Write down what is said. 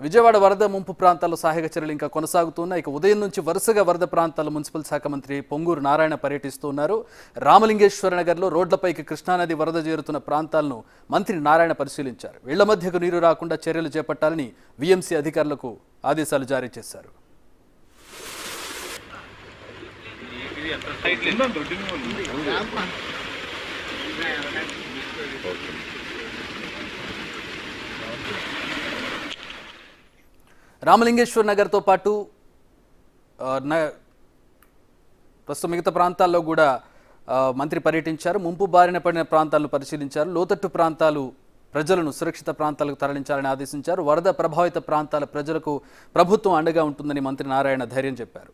విజయవాడ వరద ముంపు ప్రాంతాల్లో సహాయక చర్యలు ఇంకా కొనసాగుతున్నాయి. ఉదయం నుంచి వరుసగా వరద ప్రాంతాల్లో మున్సిపల్ శాఖ మంత్రి పొంగూరు నారాయణ పర్యటిస్తున్నారు. రామలింగేశ్వర నగర్లో రోడ్లపైకి కృష్ణానది వరద చేరుతున్న ప్రాంతాలను మంత్రి నారాయణ పరిశీలించారు. ఇళ్ల మధ్యకు నీరు రాకుండా చర్యలు చేపట్టాలని వీఎంసీ అధికారులకు ఆదేశాలు జారీ చేశారు. రామలింగేశ్వర్ నగర్తో పాటు ప్రస్తుతం మిగతా ప్రాంతాల్లో కూడా మంత్రి పర్యటించారు. ముంపు బారిన పడిన ప్రాంతాలను పరిశీలించారు. లోతట్టు ప్రాంతాలు ప్రజలను సురక్షిత ప్రాంతాలకు తరలించాలని ఆదేశించారు. వరద ప్రభావిత ప్రాంతాల ప్రజలకు ప్రభుత్వం అండగా ఉంటుందని మంత్రి నారాయణ ధైర్యం చెప్పారు.